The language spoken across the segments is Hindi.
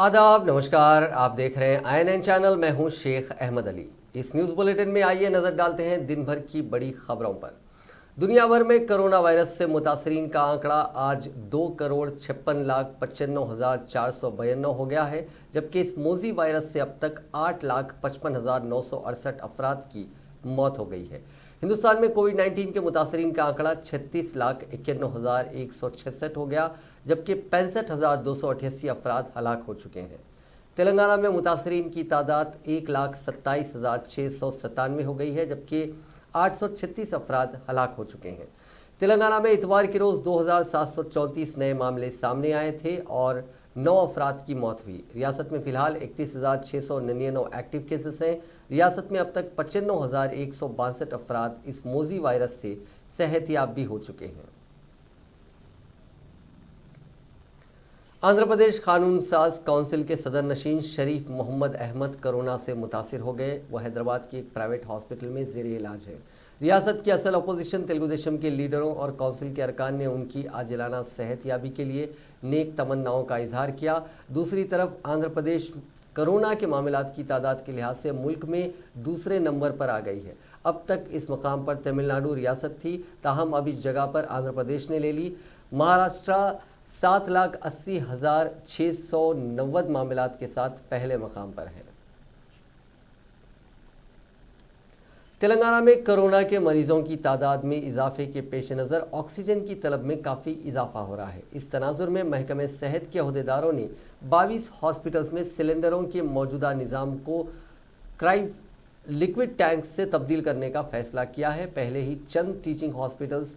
आदाब, नमस्कार। आप देख रहे हैं INN चैनल। मैं हूं शेख अहमद अली। इस न्यूज़ बुलेटिन में आइए नज़र डालते हैं दिन भर की बड़ी खबरों पर। दुनिया भर में कोरोना वायरस से मुतासरीन का आंकड़ा आज 2,56,95,492 हो गया है, जबकि इस मोजी वायरस से अब तक 8,55,968 अफराद की मौत हो गई है। हिंदुस्तान में कोविड-19 के मुतासरीन का आंकड़ा 36,91,166 हो गया, जबकि 65,288 अफराद हलाक हो चुके हैं। तेलंगाना में मुतासरीन की तादाद 1,27,697 हो गई है, जबकि 836 अफराद हलाक हो चुके हैं। तेलंगाना में इतवार के रोज़ 2,734 नए मामले सामने आए थे और 9 अफराद की मौत हुई। रियासत में फिलहाल 31,699 एक्टिव केसेस हैं। रियासत में अब तक 95,162 अफराद इस मोजी वायरस से सेहतयाब भी हो चुके हैं। आंध्र प्रदेश कानून साज काउंसिल के सदर नशीन शरीफ मोहम्मद अहमद कोरोना से मुतासिर हो गए। वह हैदराबाद की एक प्राइवेट हॉस्पिटल में जेर इलाज है। रियासत की असल अपोजिशन तेलुगु देशम के लीडरों और काउंसिल के अरकान ने उनकी आजिलाना सेहतयाबी के लिए नेक तमन्नाओं का इजहार किया। दूसरी तरफ आंध्र प्रदेश कोरोना के मामलात की तादाद के लिहाज से मुल्क में दूसरे नंबर पर आ गई है। अब तक इस मकाम पर तमिलनाडु रियासत थी, ताहम अब इस जगह पर आंध्र प्रदेश ने ले ली। महाराष्ट्र 7,80,690 मामलात के साथ पहले मकाम पर है। तेलंगाना में कोरोना के मरीजों की तादाद में इजाफे के पेश नज़र ऑक्सीजन की तलब में काफ़ी इजाफा हो रहा है। इस तनाजुर में महकमे सेहत के अहदेदारों ने 22 हॉस्पिटल्स में सिलेंडरों के मौजूदा निज़ाम को क्राइव लिक्विड टैंक से तब्दील करने का फैसला किया है। पहले ही चंद टीचिंग हॉस्पिटल्स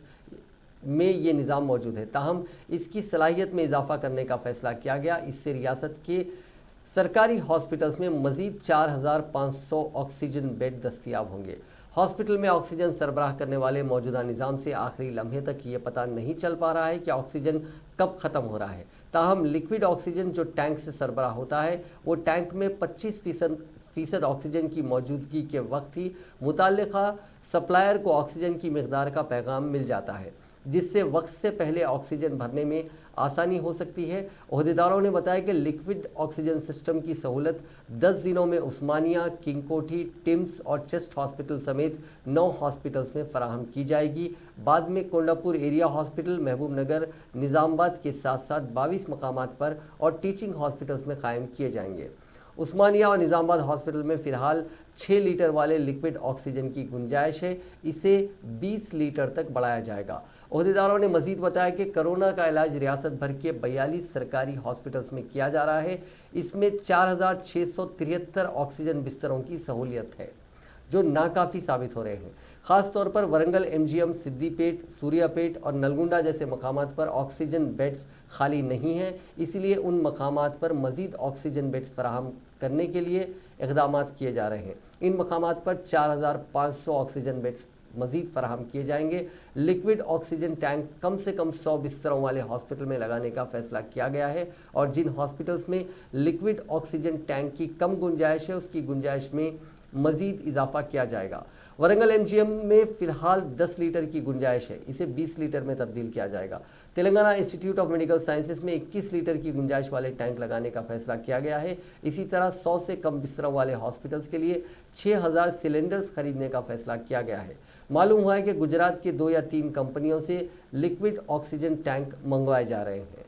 में ये निज़ाम मौजूद है, ताहम इसकी सलाहियत में इजाफा करने का फैसला किया गया। इससे रियासत के सरकारी हॉस्पिटल्स में मजीद 4,500 ऑक्सीजन बेड दस्तियाब होंगे। हॉस्पिटल में ऑक्सीजन सरबराह करने वाले मौजूदा निज़ाम से आखिरी लम्हे तक ये पता नहीं चल पा रहा है कि ऑक्सीजन कब ख़त्म हो रहा है। ताहम लिक्विड ऑक्सीजन जो टैंक से सरबराह होता है, वो टैंक में 25% ऑक्सीजन की मौजूदगी के वक्त ही मुताल्लिका सप्लायर को ऑक्सीजन की मिकदार का पैगाम मिल जाता है, जिससे वक्त से पहले ऑक्सीजन भरने में आसानी हो सकती है। ओहदेदारों ने बताया कि लिक्विड ऑक्सीजन सिस्टम की सहूलत 10 जिलों में उस्मानिया, किंग कोठी, टिम्स और चेस्ट हॉस्पिटल समेत 9 हॉस्पिटल्स में फराहम की जाएगी। बाद में कोंडापुर एरिया हॉस्पिटल, महबूब नगर, निज़ामबाद के साथ साथ 22 मकामात पर और टीचिंग हॉस्पिटल्स में कायम किए जाएंगे। उस्मानिया और निज़ामबाद हॉस्पिटल में फ़िलहाल 6 लीटर वाले लिक्विड ऑक्सीजन की गुंजाइश है, इसे 20 लीटर तक बढ़ाया जाएगा। ओहदेदारों ने मजीद बताया कि कोरोना का इलाज रियासत भर के 42 सरकारी हॉस्पिटल्स में किया जा रहा है। इसमें 4,673 ऑक्सीजन बिस्तरों की सहूलियत है, जो नाकाफ़ी साबित हो रहे हैं। ख़ास तौर पर वरंगल, MGM, सिद्दीपेट, सूर्यापेट और नलगुंडा जैसे मकामात पर ऑक्सीजन बेड्स खाली नहीं हैं, इसलिए उन मकामात पर मज़ीद ऑक्सीजन बेड्स फराहम करने के लिए इक़दाम किए जा रहे हैं। इन मकामात पर 4,500 ऑक्सीजन बेड्स मज़ीद फराहम किए जाएंगे। लिक्विड ऑक्सीजन टैंक कम से कम 100 बिस्तरों वाले हॉस्पिटल में लगाने का फैसला किया गया है और जिन हॉस्पिटल्स में लिक्विड ऑक्सीजन टैंक की कम गुंजाइश है, उसकी गुंजाइश में मज़ीद इजाफा किया जाएगा। वरंगल MGM में फ़िलहाल 10 लीटर की गुंजाइश है, इसे 20 लीटर में तब्दील किया जाएगा। Telangana institute of medical sciences में 21 लीटर की गुंजाइश वाले टैंक लगाने का फैसला किया गया है। इसी तरह 100 से कम बिस्तरों वाले हॉस्पिटल्स के लिए 6,000 सिलेंडर्स खरीदने का फैसला किया गया है। मालूम हुआ है कि गुजरात के 2 या 3 कंपनियों से लिक्विड ऑक्सीजन टैंक मंगवाए जा रहे हैं।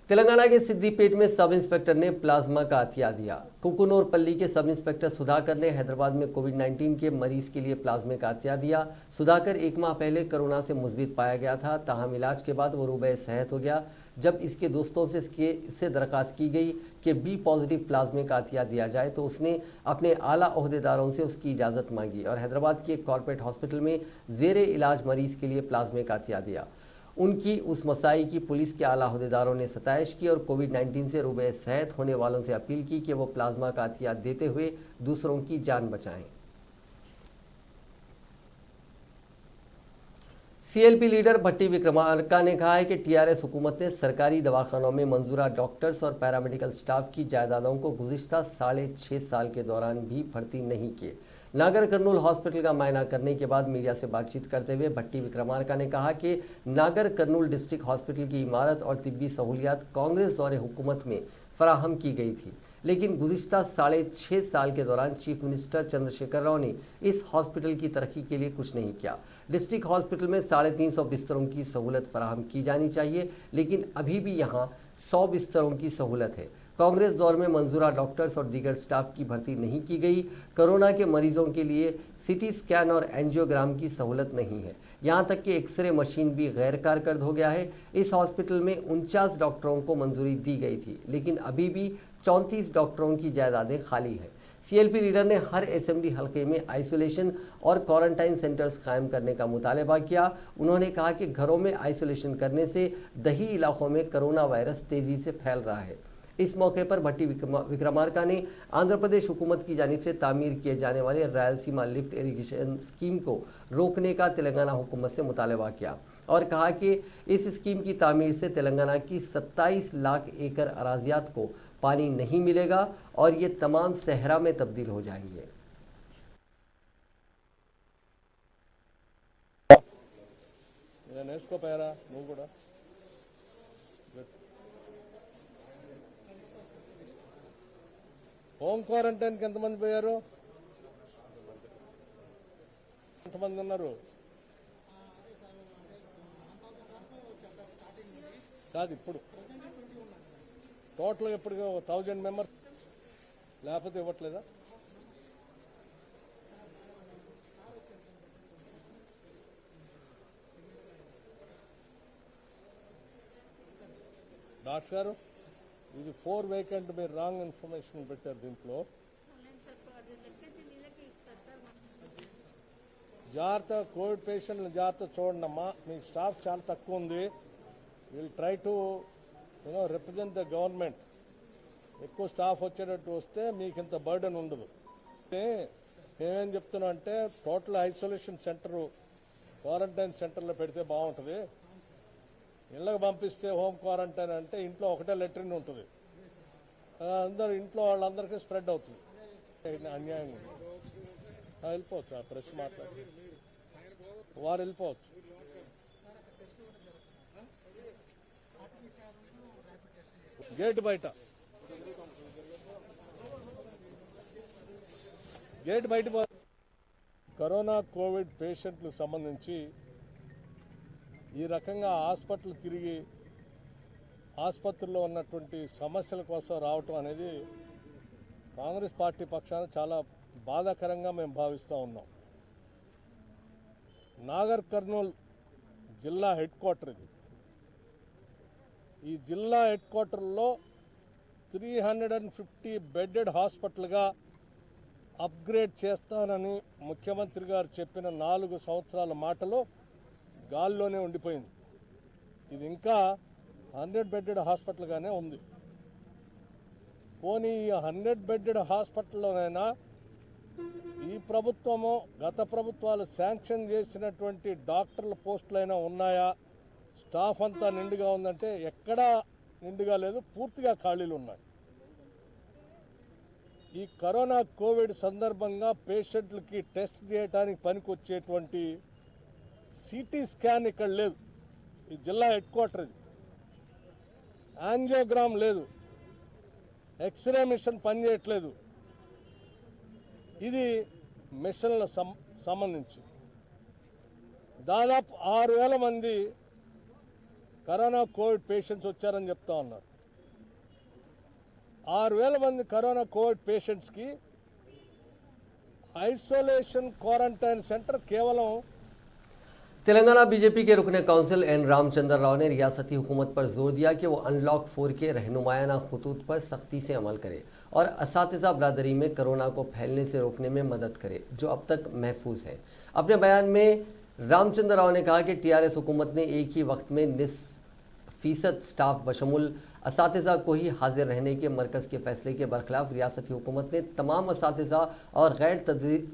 तेलंगाना के सिद्दीपेट में सब इंस्पेक्टर ने प्लाज्मा का अतिया दिया। कुकुनोरपल्ली के सब इंस्पेक्टर सुधाकर ने हैदराबाद में कोविड-19 के मरीज के लिए प्लाज्मा का अतिया दिया। सुधाकर 1 माह पहले कोरोना से मुस्बित पाया गया था, ताहम इलाज के बाद वो रूबे सेहत हो गया। जब इसके दोस्तों से इससे दरख्वास्त की गई कि B पॉजिटिव प्लाज्मा का अतिया दिया जाए, तो उसने अपने आला ओहदेदारों से उसकी इजाज़त मांगी और हैदराबाद के एक कॉर्पोरेट हॉस्पिटल में ज़ेरे इलाज मरीज़ के लिए प्लाज्मा का अतिया दिया। उनकी उस मसाई की पुलिस के आला अहदेदारों ने सताइश की और कोविड-19 से रूबे सेहत होने वालों से अपील की कि वो प्लाज्मा का अतिया देते हुए दूसरों की जान बचाएं। CLP लीडर भट्टी विक्रमार्का ने कहा है कि TRS हुकूमत ने सरकारी दवाखानों में मंजूरा डॉक्टर्स और पैरामेडिकल स्टाफ की जायदादों को गुज़िश्ता 6.5 साल के दौरान भी भर्ती नहीं किए। नागर कर्नूल हॉस्पिटल का मायना करने के बाद मीडिया से बातचीत करते हुए भट्टी विक्रमार्का ने कहा कि नागर कर्नूल डिस्ट्रिक्ट हॉस्पिटल की इमारत और तिब्बी सहूलियात कांग्रेस दौरे हुकूमत में फराहम की गई थी, लेकिन गुज़िश्ता 6.5 साल के दौरान चीफ मिनिस्टर चंद्रशेखर राव ने इस हॉस्पिटल की तरक्की के लिए कुछ नहीं किया। डिस्ट्रिक्ट हॉस्पिटल में 350 बिस्तरों की सहूलत फराहम की जानी चाहिए, लेकिन अभी भी यहाँ 100 बिस्तरों की सहूलत है। कांग्रेस दौर में मंजूरा डॉक्टर्स और दीगर स्टाफ की भर्ती नहीं की गई। कोरोना के मरीजों के लिए सीटी स्कैन और एंजियोग्राम की सहूलत नहीं है। यहाँ तक कि एक्सरे मशीन भी गैर कारगर हो गया है। इस हॉस्पिटल में 49 डॉक्टरों को मंजूरी दी गई थी, लेकिन अभी भी 34 डॉक्टरों की जायदादें खाली है। सीएलपी लीडर ने हर असेंबली हलके में आइसोलेशन और क्वारंटाइन सेंटर्स कायम करने का मुतालबा किया। उन्होंने कहा कि घरों में आइसोलेशन करने से दही इलाकों में कोरोना वायरस तेजी से फैल रहा है। इस मौके पर भट्टी विक्रमार्का ने आंध्र प्रदेश हुकूमत की जानिब से तामीर किए जाने वाले रायलसीमा लिफ्ट इरिगेशन स्कीम को रोकने का तेलंगाना हुकूमत से मुतालबा किया और कहा कि इस स्कीम की तामीर से तेलंगाना की 27 लाख एकड़ अराजियात को पानी नहीं मिलेगा और ये तमाम सहरा में तब्दील हो जाएंगे। హోమ్ క్వారంటైన్ కి ఎంతమంది పోయారు? ఎంతమంది ఉన్నారు? కాదు, ఇప్పుడు టోటల్ ఇప్పుడు 1000 మెంబర్స్ లేకపోతే ఇవ్వట్లేదా? డాక్టర్ గారు, ఇది 4 వేకెంట్ మీరు రాంగ్ ఇన్ఫర్మేషన్ పెట్టారు దీంట్లో. జాగ్రత్త, కోవిడ్ పేషెంట్లను జాగ్రత్త చూడండి అమ్మా. మీ స్టాఫ్ చాలా తక్కువ ఉంది. Will try to represent the government. ఎక్కువ స్టాఫ్ వచ్చేటట్టు వస్తే మీకు ఇంత బర్డెన్ ఉండదు. మేమేం చెప్తున్నాం అంటే టోటల్ ఐసోలేషన్ సెంటర్ క్వారంటైన్ సెంటర్లో పెడితే బాగుంటుంది. ఇళ్ళకి పంపిస్తే హోమ్ క్వారంటైన్ అంటే ఇంట్లో ఒకటే లెట్రిన్ ఉంటుంది, అందరు ఇంట్లో వాళ్ళందరికీ స్ప్రెడ్ అవుతుంది. అన్యాయం ఉంది. వెళ్ళిపోవచ్చు, ఆ ప్రెస్ మాట్లాడి వారు వెళ్ళిపోవచ్చు. గేట్ బయట కరోనా కోవిడ్ పేషెంట్లకు సంబంధించి ఈ రకంగా హాస్పిటల్ తిరిగి ఆసుపత్రుల్లో ఉన్నటువంటి సమస్యల కోసం రావటం అనేది కాంగ్రెస్ పార్టీ పక్షాన చాలా బాధాకరంగా మేము భావిస్తూ ఉన్నాం. నాగర్ కర్నూల్ జిల్లా హెడ్ క్వార్టర్ ఇది. ఈ జిల్లా హెడ్ క్వార్టర్లో 350 బెడెడ్ హాస్పిటల్గా అప్గ్రేడ్ చేస్తానని ముఖ్యమంత్రి గారు చెప్పిన 4 సంవత్సరాల మాటలో గాల్లోనే ఉండిపోయింది. ఇది ఇంకా 100 బెడెడ్ హాస్పిటల్గానే ఉంది. పోనీ ఈ 100 బెడెడ్ హాస్పిటల్లోనైనా ఈ ప్రభుత్వము గత ప్రభుత్వాలు శాంక్షన్ చేసినటువంటి డాక్టర్ల పోస్టులైనా ఉన్నాయా? స్టాఫ్ అంతా నిండుగా ఉందంటే ఎక్కడా నిండుగా లేదు, పూర్తిగా ఖాళీలు ఉన్నాయి. ఈ కరోనా కోవిడ్ సందర్భంగా పేషెంట్లకి టెస్ట్ చేయడానికి పనికొచ్చేటువంటి సిటీ స్కాన్ ఇక్కడ లేదు. ఈ జిల్లా హెడ్ క్వార్టర్ ఇది. యాంజియోగ్రామ్ లేదు, ఎక్స్రే మిషన్ పనిచేయట్లేదు. ఇది మిషన్ల సంబంధించి దాదాపు 6000 మంది కరోనా కోవిడ్ పేషెంట్స్ వచ్చారని చెప్తా ఉన్నారు. 6000 మంది కరోనా కోవిడ్ పేషెంట్స్కి ఐసోలేషన్ క్వారంटाइन सेंटर केवल तेलंगाना बीजेपी के रुकने काउंसिल एन रामचंद्र राव ने रियासती हुकूमत पर जोर दिया कि वो अनलॉक 4 के रहनुमायाना खतूत पर सख्ती से अमल करे और असातिज़ा बरादरी में कोरोना को फैलने से रोकने में मदद करे, जो अब तक महफूज है। अपने बयान में रामचंद्र राव ने कहा कि टीआरएस हुकूमत ने एक ही वक्त में 90% स्टाफ बशमुल असातिज़ा को ही हाजिर रहने के मरकज़ के फैसले के बरखिलाफ रियासती हुकूमत ने तमाम असातिज़ा और गैर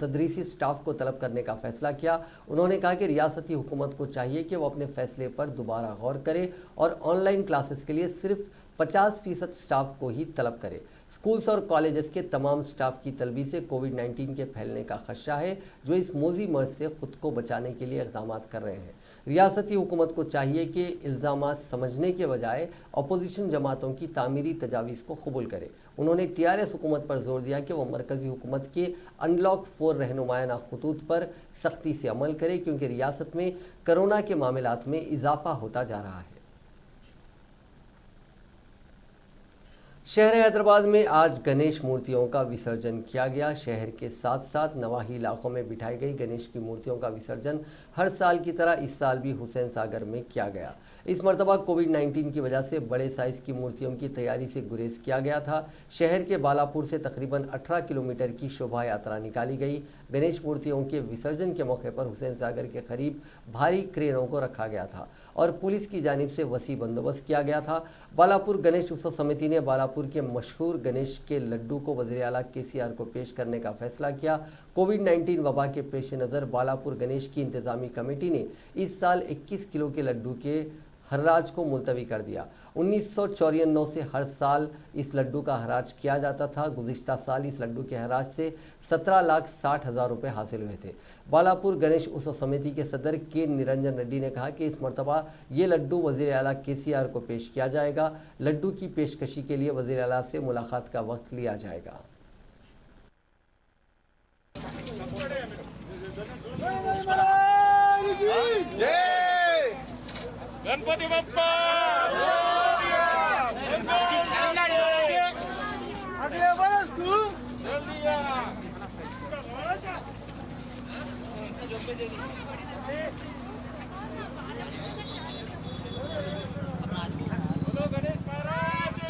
तदरीसी स्टाफ को तलब करने का फ़ैसला किया। उन्होंने कहा कि रियासती हुकूमत को चाहिए कि वो अपने फ़ैसले पर दोबारा गौर करे और ऑनलाइन क्लासेस के लिए सिर्फ 50% स्टाफ को ही तलब करे। स्कूल्स और कॉलेजेस के तमाम स्टाफ की तलबी से कोविड-19 के फैलने का खदशा है, जो इस मोजी मर्ज से खुद को बचाने के लिए इक़दाम कर रहे हैं। रियासती हुकूमत को चाहिए कि इल्ज़ामात समझने के बजाय अपोजिशन जमातों की तामीरी तजावीज़ को कबूल करे। उन्होंने TRS हुकूमत पर जोर दिया कि वह मरकज़ी हुकूमत के अनलॉक 4 रहनुमायाना खतूत पर सख्ती से अमल करे, क्योंकि रियासत में कोरोना के मामलात में इजाफा होता जा रहा है। शहर हैदराबाद में आज गणेश मूर्तियों का विसर्जन किया गया। शहर के साथ साथ नवाही इलाकों में बिठाई गई गणेश की मूर्तियों का विसर्जन हर साल की तरह इस साल भी हुसैन सागर में किया गया। इस मरतबा कोविड-19 की वजह से बड़े साइज़ की मूर्तियों की तैयारी से गुरेज किया गया था। शहर के बालापुर से तकरीबन 18 किलोमीटर की शोभा यात्रा निकाली गई। गणेश मूर्तियों के विसर्जन के मौके पर हुसैन सागर के करीब भारी क्रेनों को रखा गया था और पुलिस की जानिब से वसी बंदोबस्त किया गया था। बालापुर गणेश उत्सव समिति ने बालापुर के मशहूर गणेश के लड्डू को वज़ीर आला KCR को पेश करने का फैसला किया। कोविड-19 वबा के पेश नज़र बालापुर गणेश की इंतज़ामी कमेटी ने इस साल 21 किलो के लड्डू के हर्राज को मुलतवी कर दिया। 1994 से हर साल इस लड्डू का हराज किया जाता था। गुज़िश्ता साल इस लड्डू के हराज से 17,60,000 रुपये हासिल हुए थे। बालापुर गणेश उत्सव समिति के सदर के निरंजन रेड्डी ने कहा कि इस मरतबा ये लड्डू वज़ीर आला KCR को पेश किया जाएगा। लड्डू की पेशकशी के लिए वज़ीर आला से मुलाकात का वक्त लिया जाएगा। गणपति बप्पा अगले वर्ष तू बोलो गणेश महाराज की।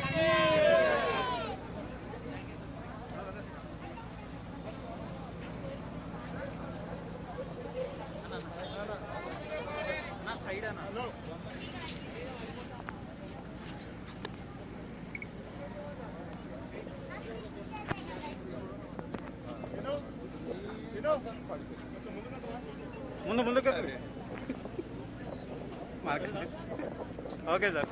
ముందు ముందు ఓకే సార్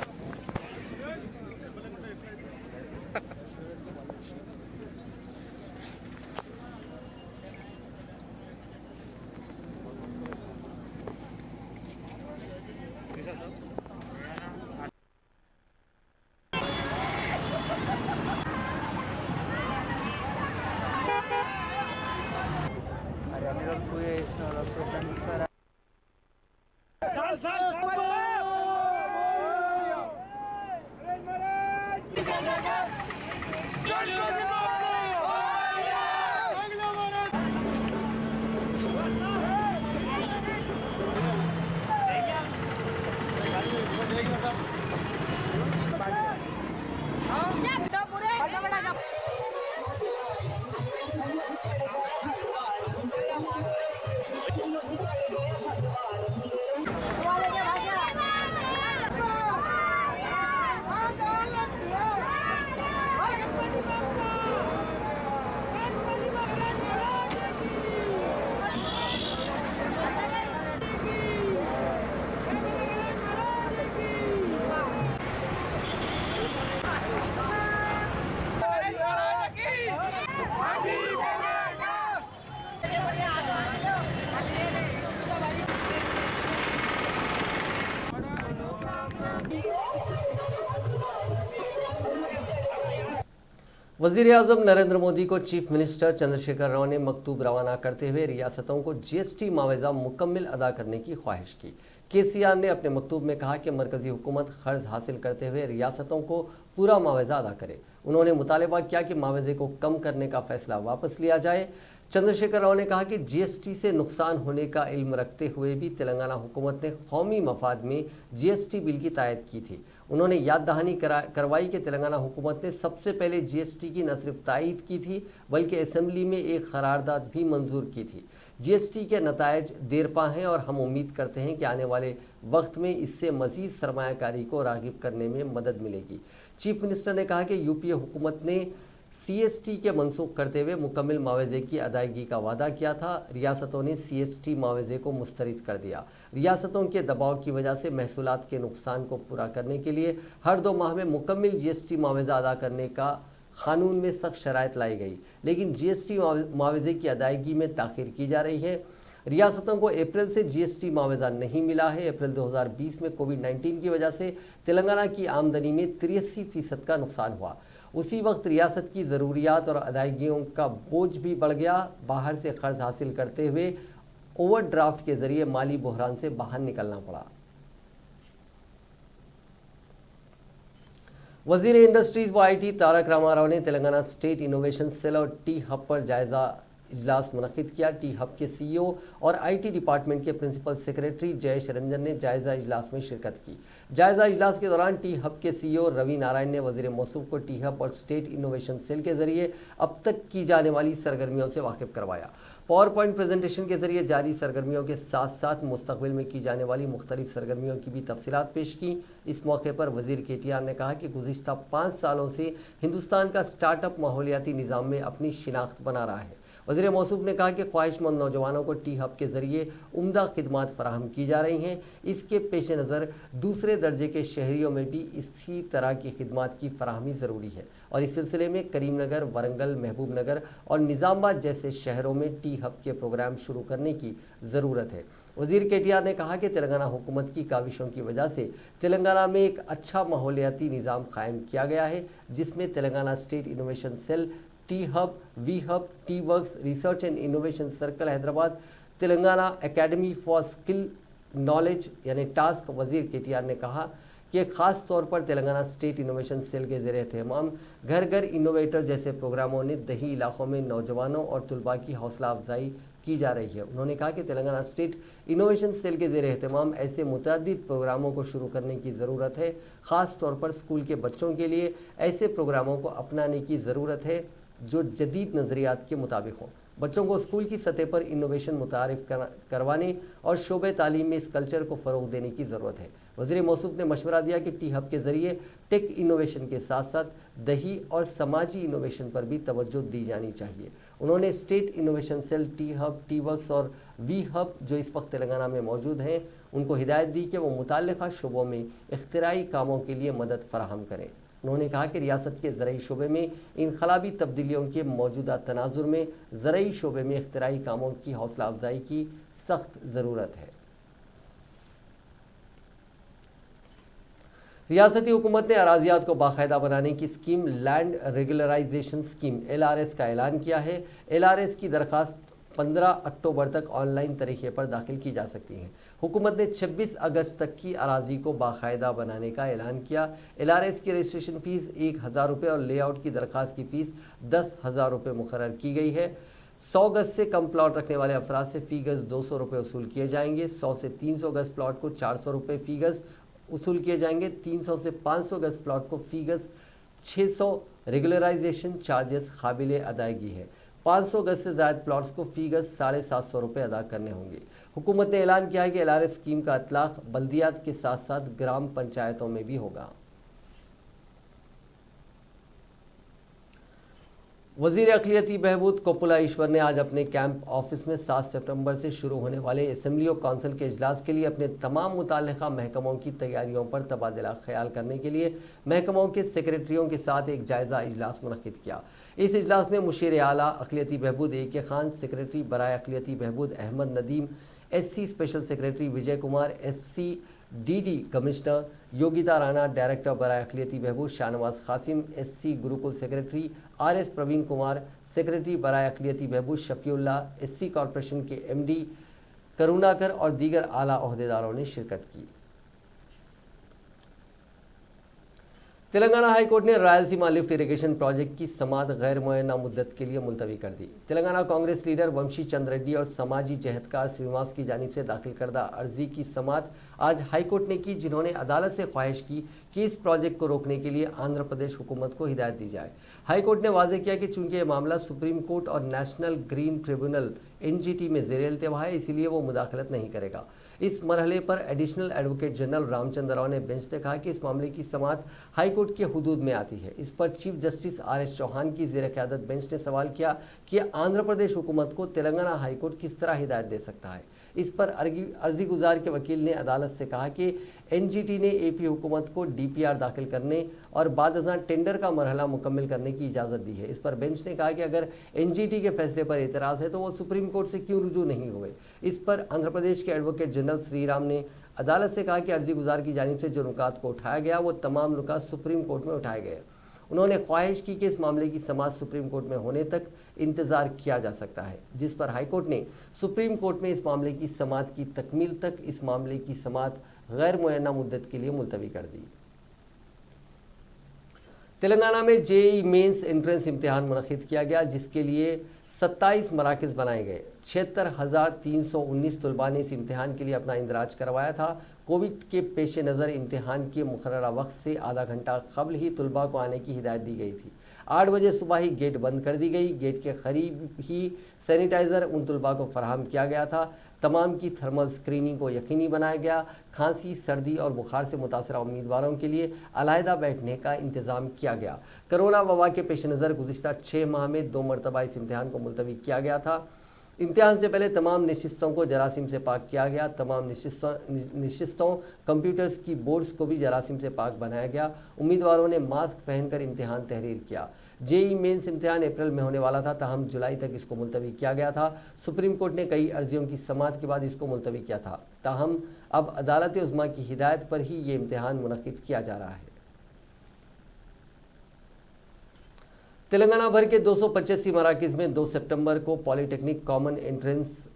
वज़ीर-ए-आज़म नरेंद्र मोदी को चीफ मिनिस्टर चंद्रशेखर राव ने मकतूब रवाना करते हुए रियासतों को GST मावजा मुकम्मल अदा करने की ख्वाहिश की। KCR ने अपने मकतूब में कहा कि मरकज़ी हुकूमत कर्ज हासिल करते हुए रियासतों को पूरा मावजा अदा करे। उन्होंने मुतालबा किया कि मावजे को कम करने का फैसला वापस लिया जाए। चंद्रशेखर राव ने कहा कि GST से नुकसान होने का इल्म रखते हुए भी तेलंगाना हुकूमत ने कौमी मफाद में GST बिल की तायद की थी। उन्होंने याद दहानी करवाई कि तेलंगाना हुकूमत ने सबसे पहले GST की न सिर्फ तायद की थी बल्कि असम्बली में एक करारदाद भी मंजूर की थी। GST के नतायज देरपा हैं और हम उम्मीद करते हैं कि आने वाले वक्त में इससे मज़ीद सरमायाकारी को राग़िब करने में मदद मिलेगी। चीफ मिनिस्टर ने कहा कि UPA हुकूमत ने सीएसटी के मनसूख करते हुए मुकम्मल मुआवजे की अदायगी का वादा किया था। रियासतों ने सीएसटी मुआवजे को मुस्तरद कर दिया। रियासतों के दबाव की वजह से महसूलात के नुकसान को पूरा करने के लिए हर 2 माह में मुकम्मल जीएसटी मुआवजा अदा करने का कानून में सख्त शराइत लाई गई, लेकिन जीएसटी मुआवजे की अदायगी में ताख़ीर की जा रही है। रियासतों को अप्रैल से जीएसटी मुआवजा नहीं मिला है। अप्रैल 2020 में कोविड-19 की वजह से तेलंगाना की आमदनी में 83% का नुकसान हुआ। उसी वक्त रियासत की ज़रूरियात और अदायगियों का बोझ भी बढ़ गया। बाहर से कर्ज हासिल करते हुए ओवरड्राफ्ट के जरिए माली बहरान से बाहर निकलना पड़ा। वजीर इंडस्ट्रीज व आईटी तारक रामाराव ने तेलंगाना स्टेट इनोवेशन सेल और टी हब पर जायजा इजलास मुनक्किद किया। टी हब के सीईओ और आईटी डिपार्टमेंट के प्रिंसिपल सेक्रेटरी जयेश रंजन ने जायजा इजलास में शिरकत की। जायजा इजलास के दौरान टी हब के सीईओ रवि नारायण ने वजीर मौसूफ को टी हब और स्टेट इनोवेशन सेल के जरिए अब तक की जाने वाली सरगर्मियों से वाकिफ करवाया। पावर पॉइंट प्रेजेंटेशन के जरिए जारी सरगर्मियों के साथ साथ मुस्तकबिल में की जाने वाली मुख्तलिफ सरगर्मियों की भी तफसीलात पेश की। इस मौके पर वजीर KTR ने कहा कि गुज़िश्ता 5 सालों से हिंदुस्तान का स्टार्टअप माहौलियाती निज़ाम में अपनी शिनाख्त बना रहा है। वज़ीर मौसूफ ने कहा कि ख्वाहिशमंद नौजवानों को टी हब के ज़रिए उम्दा खिदमात फराहम की जा रही हैं। इसके पेश नज़र दूसरे दर्जे के शहरियों में भी इसी तरह की खिदमात की फराहमी ज़रूरी है और इस सिलसिले में करीमनगर, वरंगल, महबूबनगर और निज़ामाबाद जैसे शहरों में टी हब के प्रोग्राम शुरू करने की ज़रूरत है। वज़ीर KTR ने कहा कि तेलंगाना हुकूमत की काविशों की वजह से तेलंगाना में एक अच्छा माहौलियाती निज़ाम कायम किया गया है, जिसमें Telangana state innovation cell, T hub, V hub, T works, research and innovation circle Hyderabad, Telangana academy for skill knowledge यानी टास्क। वज़ीर KTR ने कहा कि ख़ास तौर पर तेलंगाना स्टेट इनोवेशन सेल के ज़रिए तमाम घर घर इनोवेटर जैसे प्रोग्रामों ने दही इलाकों में नौजवानों और तलबा की हौसला अफजाई की जा रही है। उन्होंने कहा कि तेलंगाना स्टेट इनोवेशन सेल के ज़रिए तमाम ऐसे मुतअद्दिद प्रोग्रामों को शुरू करने की ज़रूरत है। ख़ास तौर पर स्कूल के बच्चों के लिए ऐसे प्रोग्रामों को अपनाने की ज़रूरत है जो जदीद नज़रियात के मुताबिक हों। बच्चों को स्कूल की सतह पर इनोवेशन मुतारिफ करवाने और शोबे तालीम में इस कल्चर को फ़रोग देने की ज़रूरत है। वज़ीर मौसूफ ने मशवरा दिया कि टी हब के ज़रिए टेक इनोवेशन के साथ साथ दही और समाजी इनोवेशन पर भी तवज्जो दी जानी चाहिए। उन्होंने state innovation cell, T hub, T works और वी हब जो इस वक्त तेलंगाना में मौजूद हैं, उनको हिदायत दी कि वो मुताल्लिक़ा शोबों में इख्तिराई कामों के लिए मदद फराहम करें। उन्होंने कहा कि रियासत के ज़रई शोबे में इनकलाबी तब्दीलियों के मौजूदा तनाजुर में ज़रई शोबे में इख्तिराई कामों की हौसला अफजाई की सख्त ज़रूरत है। रियासती हुकूमत ने अराजियात को बाकायदा बनाने की scheme land regularisation scheme LRS का ऐलान किया है। LRS की दरख्वास्त 15 अक्टूबर तक ऑनलाइन तरीके पर दाखिल की जा सकती हैं। हुकूमत ने 26 अगस्त तक की अराजी को बाकायदा बनाने का ऐलान किया। LRS की रजिस्ट्रेशन फ़ीस 1000 रुपये और लेआउट की दरख्वास्त की फ़ीस 10,000 रुपये मुकर्रर की गई है। 100 गज से कम प्लॉट रखने वाले अफराद से फ़ी गज़ 200 रुपये वसूल किए जाएंगे। 100 से 300 गज प्लॉट को 400 रुपये फ़ी गज़ वसूल किए जाएंगे। 300 से 500 गज प्लॉट को फ़ी गज़ 600 रेगुलराइजेशन चार्जेस काबिल अदायगी है। 500 गज से ज़ायद प्लॉट्स को फ़ी गज़ 750 रुपये अदा करने होंगे। हुकूमत ने ऐलान किया है कि LRS स्कीम का इतलाक़ बल्दियात के साथ साथ ग्राम पंचायतों में भी होगा। वज़ीर अक़लियती बहबूद कोपुला ईश्वर ने आज अपने कैंप ऑफिस में 7 सितंबर से शुरू होने वाले असेंबली ऑफ काउंसिल के इजलास के लिए अपने तमाम मुताल्लिक़ा महकमों की तैयारियों पर तबादला ख्याल करने के लिए महकमों के सेक्रेटरियों के साथ एक जायज़ा इजलास मुनक़्क़िद किया। इस इजलास में मुशीर आला अक़लियती बहबूद AK खान, सेक्रेटरी बराए अक़लियती बहबूद Ahmad Nadeem, SC special secretary Vijay Kumar, SC DD commissioner Yogita Rana, director बराए अक़लियती बहबूद Shahnawaz Qasim, SC Gurukul secretary RS Praveen Kumar, secretary बराए अक़लियती बहबूद शफ़ीउल्लाह, SC कॉरपोरेशन के MD करुणाकर और दीगर आला ओहदेदारों ने शिरकत की। तेलंगाना हाई कोर्ट ने रायलसीमा लिफ्ट इरिगेशन प्रोजेक्ट की समाअत गैर मुअय्यना मुद्दत के लिए मुलतवी कर दी। तेलंगाना कांग्रेस लीडर वंशी चंद रेड्डी और समाजी जहदकार श्रीनिवास की जानिब से दाखिल करदा अर्जी की समाअत आज हाई कोर्ट ने की, जिन्होंने अदालत से ख्वाहिश की कि इस प्रोजेक्ट को रोकने के लिए आंध्र प्रदेश हुकूमत को हिदायत दी जाए। हाई कोर्ट ने वाज़ेह किया कि चूंकि यह मामला सुप्रीम कोर्ट और नेशनल ग्रीन ट्रिब्यूनल एनजीटी में ज़ेर इल्तिवा है, इसीलिए वो मुदाखलत नहीं करेगा। इस मरहले पर additional advocate general Ramchandra Rao ने बेंच से कहा कि इस मामले की समाअत हाईकोर्ट के हुदूद में आती है। इस पर चीफ जस्टिस RS चौहान की ज़ेर क़यादत बेंच ने सवाल किया कि आंध्र प्रदेश हुकूमत को तेलंगाना हाईकोर्ट किस तरह हिदायत दे सकता है। इस पर अर्जी गुजार के वकील ने अदालत से कहा कि एनजीटी ने AP हुकूमत को DPR दाखिल करने और बाद अज़ां टेंडर का मरहला मुकम्मल करने की इजाज़त दी है। इस पर बेंच ने कहा कि अगर एनजीटी के फैसले पर एतराज़ है तो वो सुप्रीम कोर्ट से क्यों रुजू नहीं हुए। इस पर आंध्र प्रदेश के एडवोकेट जनरल श्रीराम ने अदालत से कहा कि अर्जी गुजार की जानिब से जो नुकात को उठाया गया वो तमाम नुकात सुप्रीम कोर्ट में उठाए गए। उन्होंने ख्वाहिश की कि इस मामले की समाअत सुप्रीम कोर्ट में होने तक इंतजार किया जा सकता है, जिस पर हाईकोर्ट ने सुप्रीम कोर्ट में इस मामले की समाअत की तकमील तक इस मामले की समाअत गैर मुअय्यना मुद्दत के लिए मुलतवी कर दी। तेलंगाना में JEE मेंस एंट्रेंस इम्तिहान मुनक़िद किया गया, जिसके लिए 27 मराकज़ बनाए गए। 76,319 तलबा ने इस इम्तिहान के लिए अपना इंदराज करवाया था। कोविड के पेश नज़र इम्तिहान के मुकर्ररा वक्त से आधा घंटा कबल ही तलबा को आने की हिदायत दी गई थी। 8 बजे सुबह ही गेट बंद कर दी गई। गेट के करीब ही सैनिटाइज़र उन तलबा को फराहम किया गया था। तमाम की थर्मल स्क्रीनिंग को यकीनी बनाया गया। खांसी, सर्दी और बुखार से मुतासरा उम्मीदवारों के लिए अलहदा बैठने का इंतज़ाम किया गया। कोरोना वबा के पेश नज़र गुज़िश्ता 6 माह में 2 मरतबा इस इम्तिहान को मुलतवी किया गया था। इम्तिहान से पहले तमाम नशिस्तों को जरासीम से पाक किया गया। तमाम नशिस्तों कंप्यूटर्स की बोर्ड्स को भी जरासीम से पाक बनाया गया। उम्मीदवारों ने मास्क पहनकर इम्तिहान तहरीर किया। JEE मेंस इम्तिहान अप्रैल में होने वाला था, ताहम जुलाई तक इसको मुलतवी किया गया था। सुप्रीम कोर्ट ने कई अर्जियों की समाअत के बाद इसको मुलतवी किया था, ताहम अब अदालत उज़्मा की हिदायत पर ही ये इम्तिहान मुनक़िद किया जा रहा है। तेलंगाना भर के 285 मराकज़ में 2 सितंबर को पॉलीटेक्निक कॉमन एंट्रेंस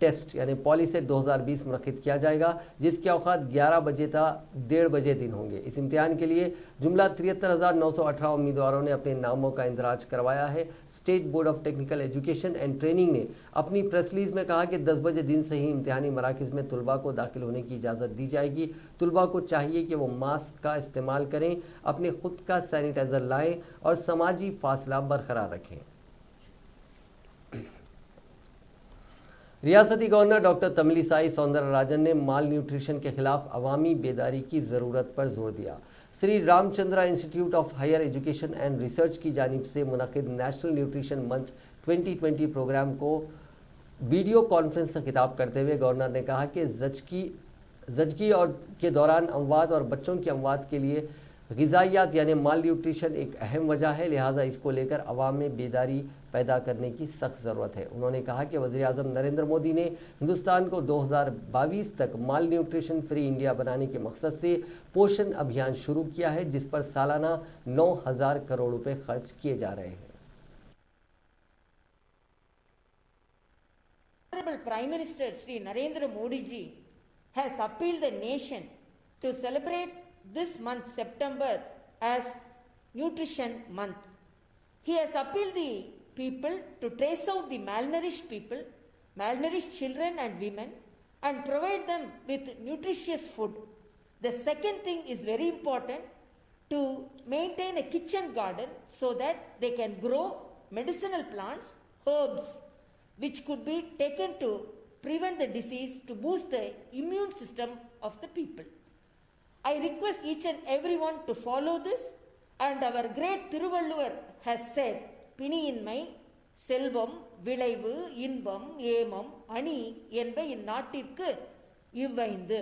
टेस्ट यानी पॉलीसेट 2020 मुनक़िद किया जाएगा, जिसके औकात 11 बजे था 1:30 बजे दिन होंगे। इस इम्तिहान के लिए जुमला 73,918 उम्मीदवारों ने अपने नामों का इंदराज करवाया है। State board of technical education and training ने अपनी प्रेस रिलीज में कहा कि 10 बजे दिन से ही इम्तिहानी मराकज़ में तलबा को दाखिल होने की इजाज़त दी जाएगी। तलबा को चाहिए कि वो मास्क का इस्तेमाल करें, अपने खुद का सैनिटाइज़र लाएँ और समाजी फासला बरकरार रखें। रियासती गवर्नर डॉक्टर तमिलिसाई सौंदरराजन ने माल न्यूट्रिशन के खिलाफ अवामी बेदारी की ज़रूरत पर जोर दिया। Shri Ramachandra institute of higher education and research की जानिब से मुनक़िद नेशनल न्यूट्रिशन मंथ 2020 प्रोग्राम को वीडियो कॉन्फ्रेंस से खिताब करते हुए गवर्नर ने कहा कि ज़चगी और के दौरान अमवात और बच्चों की अमवात के लिए ग़िज़ाइयात यानी माल न्यूट्रिशन एक अहम वजह है, लिहाजा इसको लेकर अवाम में बेदारी पैदा करने की सख्त ज़रूरत है। उन्होंने कहा कि वज़ीर-ए-आज़म नरेंद्र मोदी ने हिंदुस्तान को 2022 तक माल न्यूट्रिशन फ्री इंडिया बनाने के मकसद से पोषण अभियान शुरू किया है, जिस पर सालाना 9,000 करोड़ रुपए खर्च किए जा रहे हैं। Prime Minister Sri Narendra Modi ji has appealed the nation to celebrate this month September as Nutrition Month. He has appealed the people to trace out the malnourished people, malnourished children and women and provide them with nutritious food. The second thing is very important, to maintain a kitchen garden so that they can grow medicinal plants, herbs, which could be taken to prevent the disease, to boost the immune system of the people. I request each and everyone to follow this, and our great Thiruvalluvar has said, பிணியின்மை செல்வம் விளைவு இன்பம் ஏமம் அணி என்ப இந்நாட்டிற்கு இவ்வைந்து.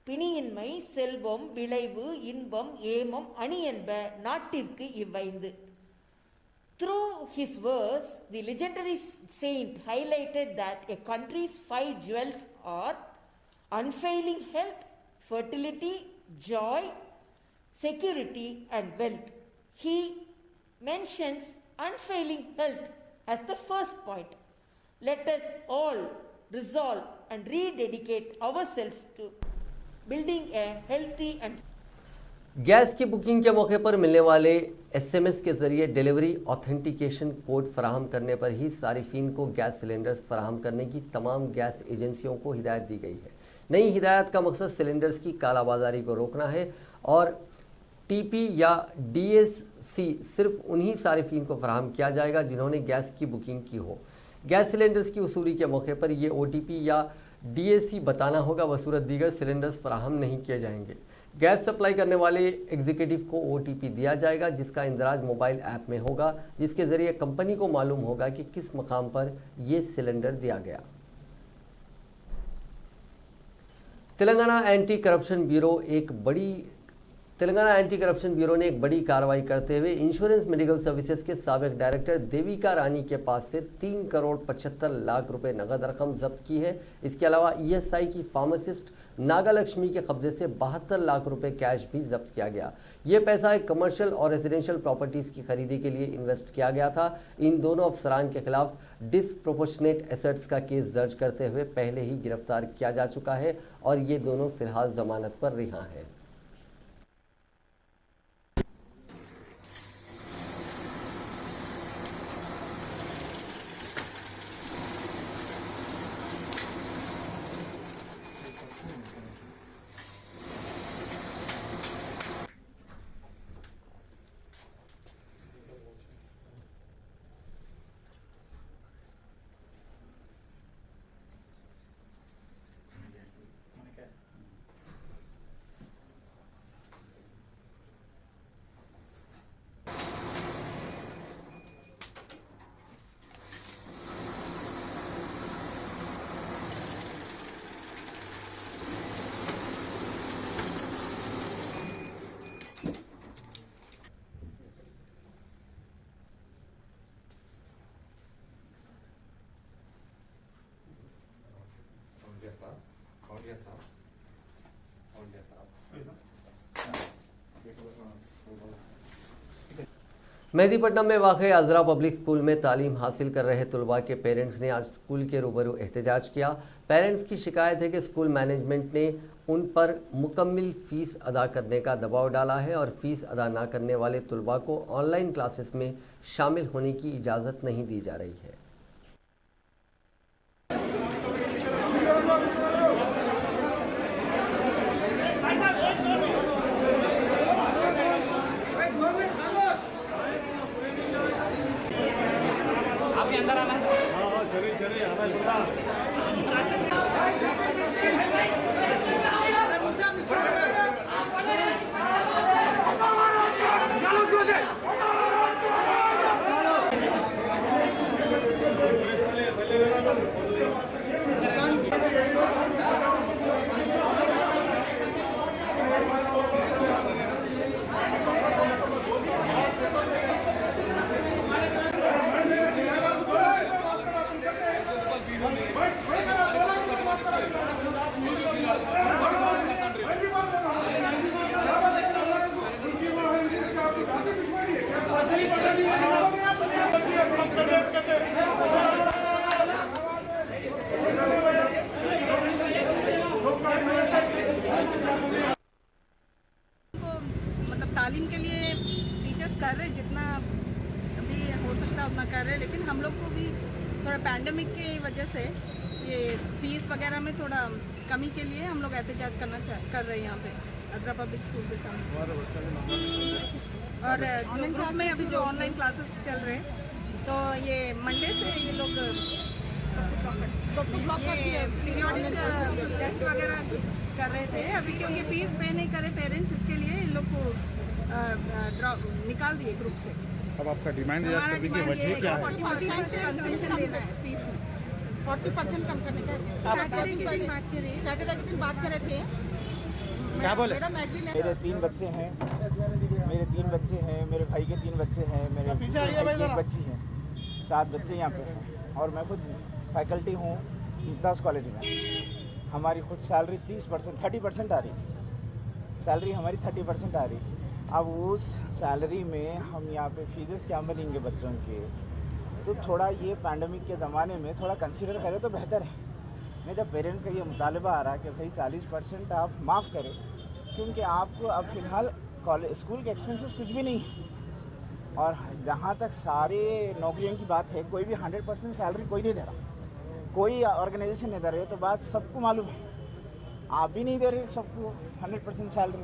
பிணியின்மை செல்வம் விளைவு இன்பம் ஏமம் அணி என்ப நாட்டிற்கு இவ்வைந்து. Through his verse, the legendary saint highlighted that a country's 5 jewels are unfailing health, fertility, joy, security and wealth. He mentions unfailing health as the first point. Let us all resolve and rededicate ourselves to building a healthy and gas की बुकिंग के मौके पर मिलने वाले SMS के जरिए डिलीवरी ऑथेंटिकेशन कोड फराहम करने पर ही सारिफीन को गैस सिलेंडर्स फराहम करने की तमाम गैस एजेंसियों को हिदायत दी गई है। नई हिदायत का मकसद सिलेंडर्स की कालाबाजारी को रोकना है और TP या DSC सिर्फ उन्हीं सारिफीन को फराहम किया जाएगा जिन्होंने गैस की बुकिंग की हो। गैस सिलेंडर्स की वसूली के मौके पर ये OTP या DAC बताना होगा, बसूरत दीगर सिलेंडर्स फराहम नहीं किए जाएंगे। गैस सप्लाई करने वाले एग्जीक्यूटिव को OTP दिया जाएगा, जिसका इंदराज मोबाइल ऐप में होगा, जिसके जरिए कंपनी को मालूम होगा कि किस मकाम पर ये सिलेंडर दिया गया। तेलंगाना एंटी करप्शन ब्यूरो ने एक बड़ी कार्रवाई करते हुए इंश्योरेंस मेडिकल सर्विसेज के साबिक डायरेक्टर देविका रानी के पास से 3 करोड़ 75 लाख रुपए नगद रकम जब्त की है। इसके अलावा ESI की फार्मासिस्ट नागालक्ष्मी के कब्जे से 72 लाख रुपए कैश भी जब्त किया गया। ये पैसा एक कमर्शियल और रेजिडेंशियल प्रॉपर्टीज की खरीदी के लिए इन्वेस्ट किया गया था। इन दोनों अफसरान के खिलाफ डिसप्रोपोर्शनेट एसेट्स का केस दर्ज करते हुए पहले ही गिरफ्तार किया जा चुका है और ये दोनों फिलहाल जमानत पर रिहा हैं। मेहदीपट्टनम में वाक़ई अजरा पब्लिक स्कूल में तालीम हासिल कर रहे तलबा के पेरेंट्स ने आज स्कूल के रूबरू एहतजाज किया। पेरेंट्स की शिकायत है कि स्कूल मैनेजमेंट ने उन पर मुकम्मल फ़ीस अदा करने का दबाव डाला है और फ़ीस अदा ना करने वाले तलबा को ऑनलाइन क्लासेस में शामिल होने की इजाज़त नहीं दी जा रही है। तालीम के लिए टीचर्स कर रहे जितना अभी हो सकता है उतना कर रहे, लेकिन हम लोग को भी थोड़ा पैंडेमिक की वजह से ये फीस वगैरह में थोड़ा कमी के लिए हम लोग एहतजाज कर रहे हैं यहाँ पे अजरा पब्लिक स्कूल के सामने। और जो ग्रुप में अभी जो ऑनलाइन क्लासेस चल रहे हैं, तो ये मंडे से ये लोग ये पीरियोडिक टेस्ट वगैरह कर रहे थे अभी, क्योंकि फीस पे नहीं करे पेरेंट्स, इसके लिए इन लोग को निकाल दिए ग्रुप से। अब आपका डिमांड हमारा डिमांड ये है कि 40% कंसेशन देना है फीस में, 40% कम करने का। सैटरडे के दिन बात कर रहे थे, क्या बोले? मेरे 3 बच्चे हैं, मेरे भाई के 3 बच्चे हैं, मेरे भाई की 1 बच्ची है, 7 बच्चे यहाँ पे हैं और मैं खुद फैकल्टी हूँ मुमताज़ कॉलेज में। हमारी खुद सैलरी 30% आ रही, सैलरी हमारी 30% आ रही। अब उस सैलरी में हम यहाँ पे फीसेस क्या भरेंगे बच्चों के, तो थोड़ा ये पैंडमिक के ज़माने में थोड़ा कंसीडर करें तो बेहतर है। नहीं जब पेरेंट्स का ये मुतालबा आ रहा है कि भाई 40% आप माफ़ करें, क्योंकि आपको अब फ़िलहाल कॉलेज स्कूल के एक्सपेंसेस कुछ भी नहीं है। और जहाँ तक सारे नौकरियों की बात है, कोई भी 100% सैलरी कोई नहीं दे रहा, कोई ऑर्गेनाइजेशन नहीं दे रहे, तो बात सबको मालूम है। आप भी नहीं दे रहे सबको 100% सैलरी।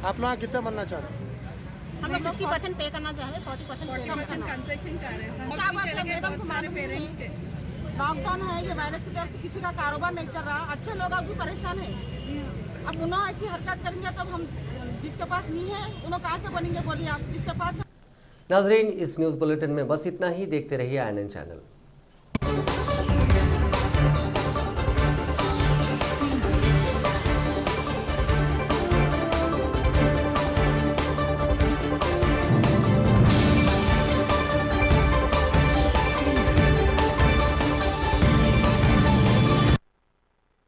आप लोग कितना बनना चाह रहे हैं? हम लोग 60% पे करना चाह रहे हैं, 40% कंसेशन चाह रहे हैं। क्या बात है मैडम, तुम्हारे पेरेंट्स के लॉकडाउन है, ये वायरस की तरफ से किसी का कारोबार नहीं चल रहा, अच्छे लोग अब भी परेशान है। अब उन्होंने ऐसी हरकत करेंगे तब हम जिसके पास नहीं है उन्होंने कहाँ से बनेंगे, बोलिए आप। जिसके पास नाजरीन, इस न्यूज़ बुलेटिन में बस इतना ही। देखते रहिए INN चैनल।